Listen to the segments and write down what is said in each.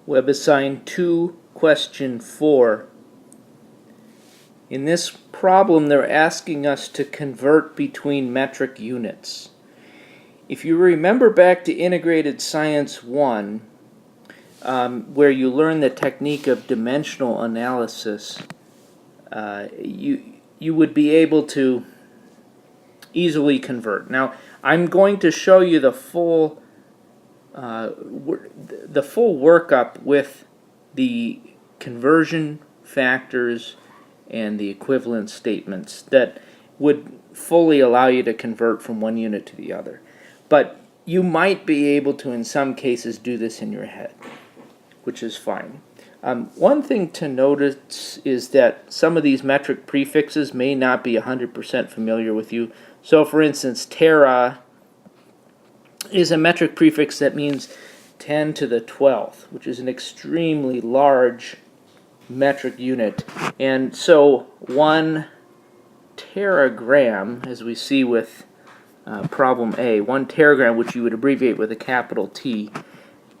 Hw2 question 4. In this problem, they're asking us to convert between metric units. If you remember back to Integrated Science 1, where you learn the technique of dimensional analysis, you would be able to easily convert. Now, I'm going to show you the full workup with the conversion factors and the equivalence statements that would fully allow you to convert from one unit to the other. But you might be able to, in some cases, do this in your head, which is fine. One thing to notice is that some of these metric prefixes may not be 100% familiar with you. So, for instance, tera is a metric prefix that means 10 to the 12th, which is an extremely large metric unit. And so 1 teragram, as we see with problem A, 1 teragram, which you would abbreviate with a capital T,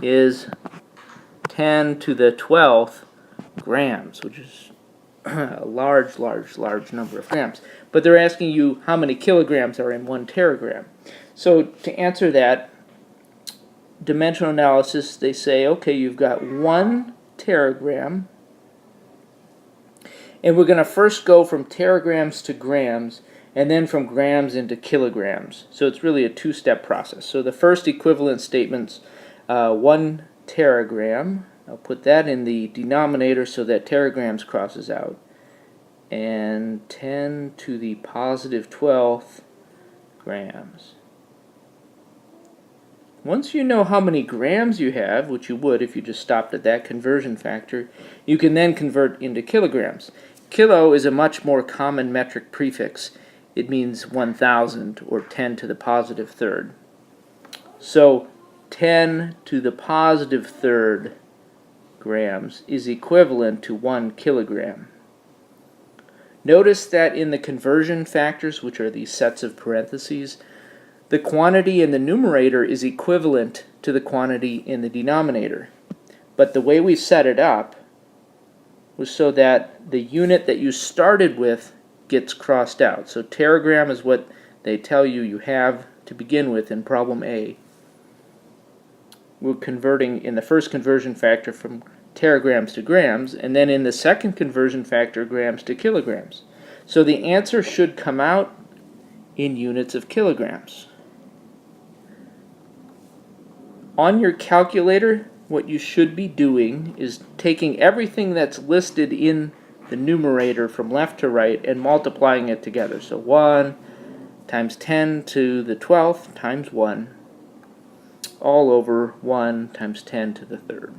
is 10 to the 12th grams, which is a large number of grams. But they're asking you how many kilograms are in 1 teragram. So to answer that, dimensional analysis, they say, okay, you've got 1 teragram, and we're going to first go from teragrams to grams, and then from grams into kilograms. So it's really a two-step process. So the first equivalent statement's 1 teragram. I'll put that in the denominator so that teragrams crosses out. And 10 to the positive 12th grams. Once you know how many grams you have, which you would if you just stopped at that conversion factor, you can then convert into kilograms. Kilo is a much more common metric prefix. It means 1,000 or 10 to the positive third. So 10 to the positive third grams is equivalent to 1 kilogram. Notice that in the conversion factors, which are these sets of parentheses, the quantity in the numerator is equivalent to the quantity in the denominator. But the way we set it up was so that the unit that you started with gets crossed out. So teragram is what they tell you you have to begin with in problem A. We're converting in the first conversion factor from teragrams to grams, and then in the second conversion factor, grams to kilograms. So the answer should come out in units of kilograms. On your calculator, what you should be doing is taking everything that's listed in the numerator from left to right and multiplying it together. So 1 times 10 to the 12th times 1, all over 1 times 10 to the third.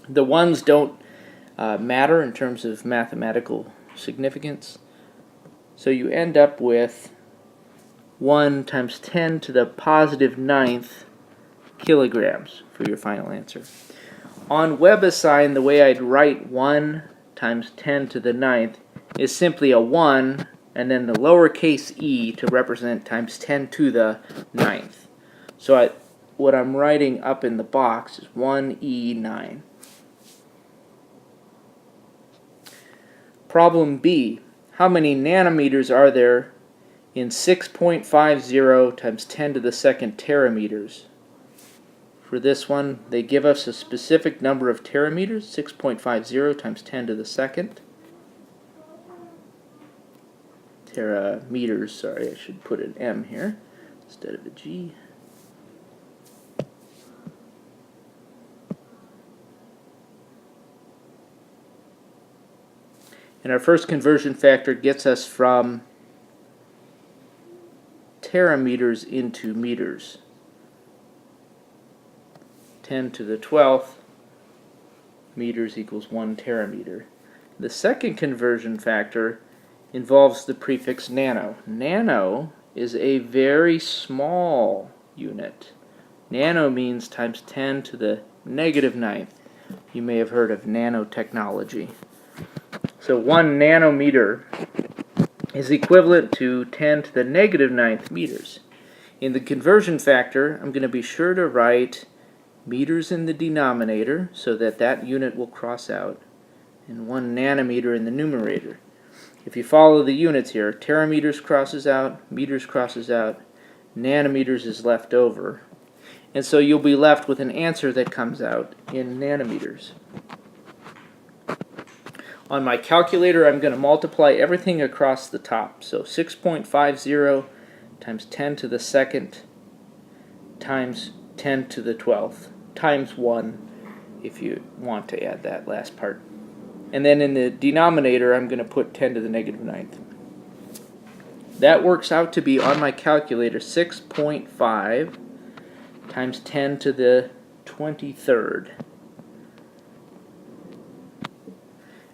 The ones don't matter in terms of mathematical significance. So you end up with 1 times 10 to the positive 9th kilograms for your final answer. On WebAssign, the way I'd write 1 times 10 to the 9th is simply a 1 and then the lowercase e to represent times 10 to the 9th. So what I'm writing up in the box is 1e9. Problem B. How many nanometers are there in 6.50 times 10 to the second terameters? For this one, they give us a specific number of terameters, 6.50 times 10 to the second. Terameters, sorry, I should put an M here instead of a G. And our first conversion factor gets us from terameters into meters. 10 to the 12th meters equals 1 terameter. The second conversion factor involves the prefix nano. Nano is a very small unit. Nano means times 10 to the negative 9th. You may have heard of nanotechnology. So 1 nanometer is equivalent to 10 to the negative 9th meters. In the conversion factor, I'm going to be sure to write meters in the denominator, so that unit will cross out, and 1 nanometer in the numerator. If you follow the units here, terameters crosses out, meters crosses out, nanometers is left over. And so you'll be left with an answer that comes out in nanometers. On my calculator, I'm going to multiply everything across the top. So 6.50 times 10 to the second times 10 to the 12th times 1 if you want to add that last part. And then in the denominator, I'm going to put 10 to the negative 9th. That works out to be, on my calculator, 6.5 times 10 to the 23rd.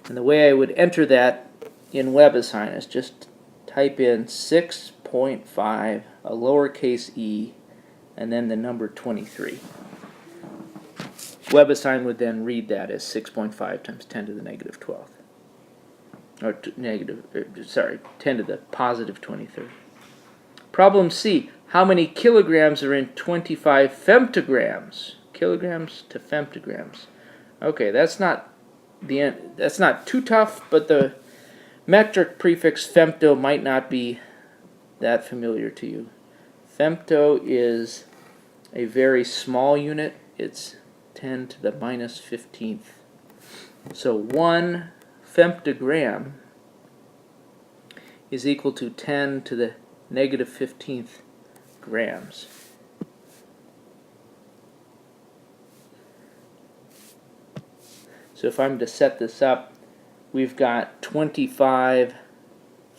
And the way I would enter that in WebAssign is just type in 6.5, a lowercase e, and then the number 23. WebAssign would then read that as 6.5 times 10 to the negative 12th. Or 10 to the positive 23rd. Problem C. How many kilograms are in 25 femtograms? Kilograms to femtograms. Okay, that's not too tough, but the metric prefix femto might not be that familiar to you. Femto is a very small unit. It's 10 to the minus 15th. So 1 femtogram is equal to 10 to the negative 15th grams. So if I'm to set this up, we've got 25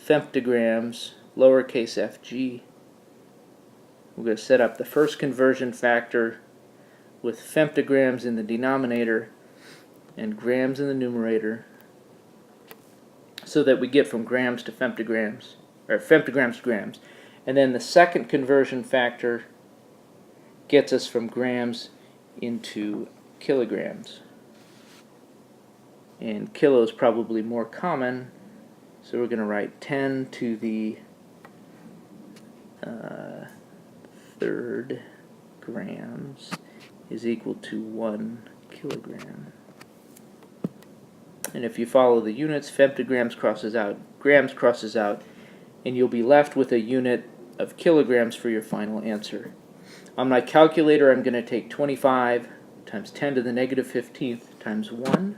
femtograms, lowercase fg. We're going to set up the first conversion factor with femtograms in the denominator and grams in the numerator, so that we get from grams to femtograms, or femtograms to grams. And then the second conversion factor gets us from grams into kilograms. And kilo is probably more common, so we're going to write 10 to the third grams is equal to 1 kilogram. And if you follow the units, femtograms crosses out, grams crosses out, and you'll be left with a unit of kilograms for your final answer. On my calculator, I'm going to take 25 times 10 to the negative 15th times 1.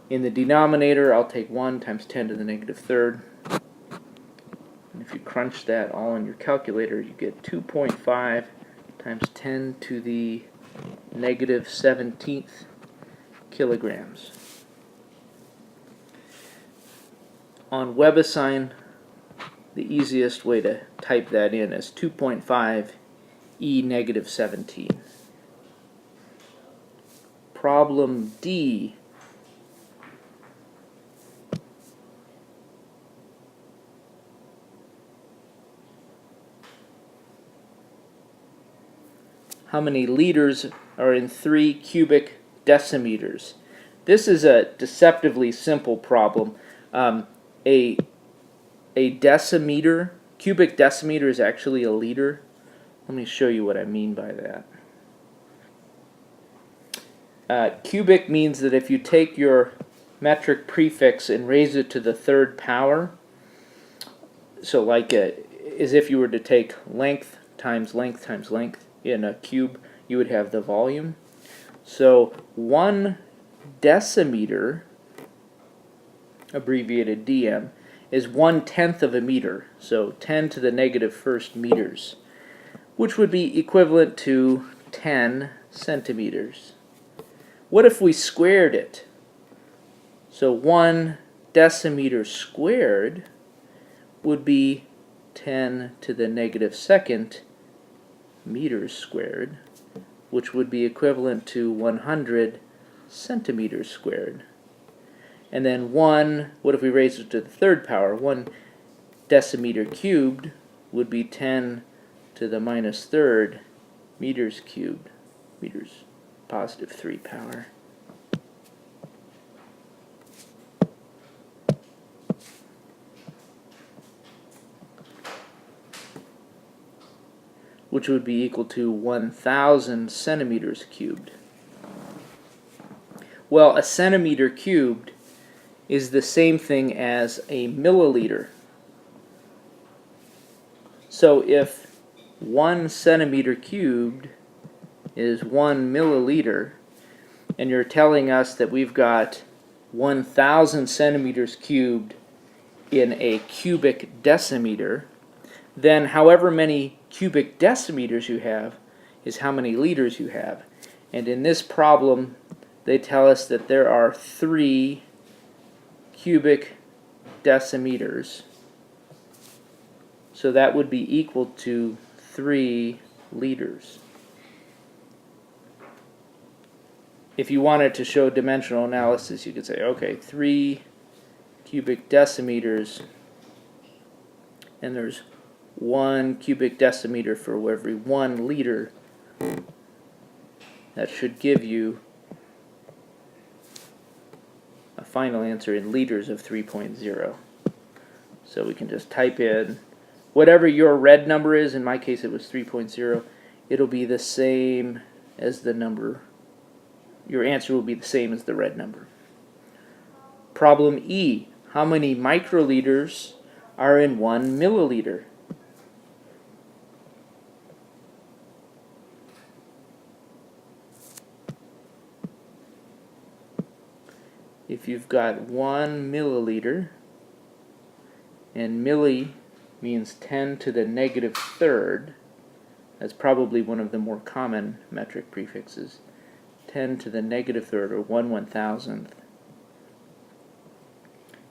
In the denominator, I'll take 1 times 10 to the negative 3rd. And if you crunch that all in your calculator, you get 2.5 times 10 to the negative 17th kilograms. On WebAssign, the easiest way to type that in is 2.5 e negative 17. Problem D. How many liters are in 3 cubic decimeters? This is a deceptively simple problem. A decimeter, cubic decimeter, is actually a liter. Let me show you what I mean by that. Cubic means that if you take your metric prefix and raise it to the 3rd power, so like as if you were to take length times length times length in a cube, you would have the volume. So 1 decimeter, abbreviated dm, is 1/10 of a meter, so 10 to the negative 1st meters, which would be equivalent to 10 centimeters. What if we squared it? So 1 decimeter squared would be 10 to the negative 2nd meters squared, which would be equivalent to 100 centimeters squared. And then what if we raised it to the 3rd power? 1 decimeter cubed would be 10 to the minus 3rd meters cubed, meters positive 3 power. which would be equal to 1,000 centimeters cubed. Well, a centimeter cubed is the same thing as a milliliter. So if 1 centimeter cubed is 1 milliliter, and you're telling us that we've got 1,000 centimeters cubed in a cubic decimeter, then however many cubic decimeters you have is how many liters you have. And in this problem, they tell us that there are 3 cubic decimeters. So that would be equal to 3 liters. If you wanted to show dimensional analysis, you could say, okay, 3 cubic decimeters, and there's 1 cubic decimeter for every 1 liter. That should give you a final answer in liters of 3.0. So we can just type in whatever your red number is. In my case it was 3.0. It'll be the same as the number. Your answer will be the same as the red number. Problem E. How many microliters are in 1 milliliter? If you've got 1 milliliter, and milli means 10 to the negative third, that's probably one of the more common metric prefixes, 10 to the negative third, or 1/1000th.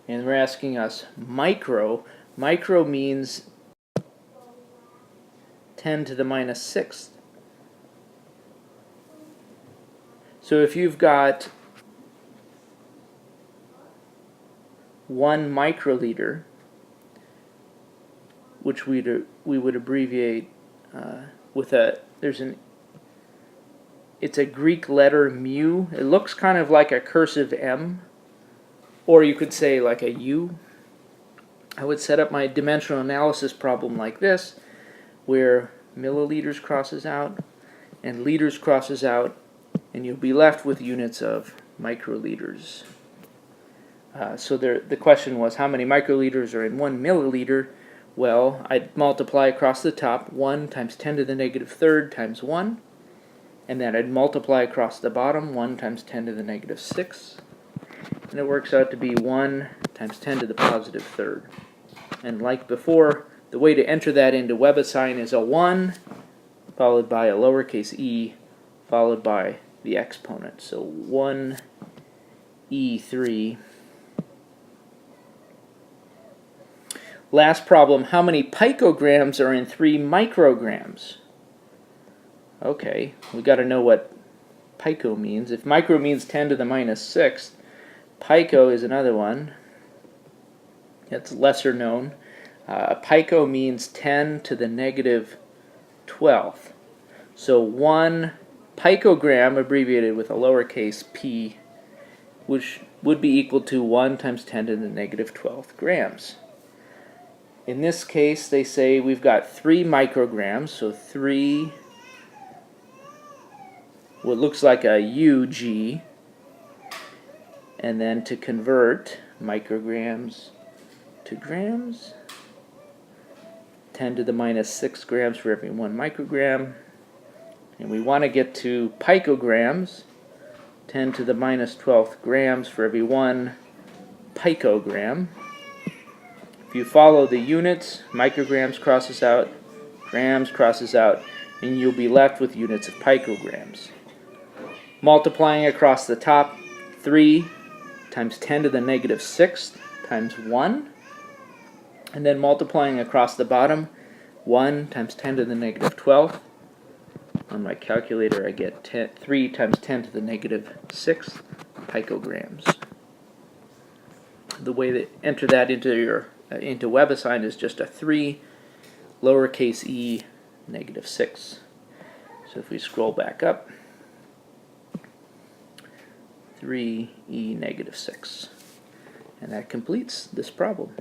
And we're asking us micro. Micro means 10 to the minus sixth. So if you've got 1 microliter, which we would abbreviate with it's a Greek letter mu. It looks kind of like a cursive M, or you could say like a U. I would set up my dimensional analysis problem like this, where milliliters crosses out and liters crosses out, and you'll be left with units of microliters. So the question was, how many microliters are in 1 milliliter? Well, I'd multiply across the top 1 times 10 to the negative third times 1, and then I'd multiply across the bottom 1 times 10 to the negative 6, and it works out to be 1 times 10 to the positive third. And like before, the way to enter that into WebAssign is a 1 followed by a lowercase e followed by the exponent. So 1e3. Last problem, how many picograms are in 3 micrograms? Okay, we got to know what pico means. If micro means 10 to the minus sixth, pico is another one. It's lesser known. Pico means 10 to the negative 12th. So 1 picogram, abbreviated with a lowercase p, which would be equal to 1 times 10 to the negative 12th grams. In this case, they say we've got 3 micrograms, so 3, what looks like a UG, and then to convert micrograms to grams, 10 to the minus 6 grams for every 1 microgram, and we want to get to picograms, 10 to the minus 12th grams for every 1 picogram. If you follow the units, micrograms crosses out, grams crosses out, and you'll be left with units of picograms. Multiplying across the top, 3 times 10 to the negative 6th times 1, and then multiplying across the bottom, 1 times 10 to the negative 12th. On my calculator I get 3 times 10 to the negative 6th picograms. The way to enter that into WebAssign is just a 3 lowercase e negative 6. So if we scroll back up, 3e negative 6. And that completes this problem.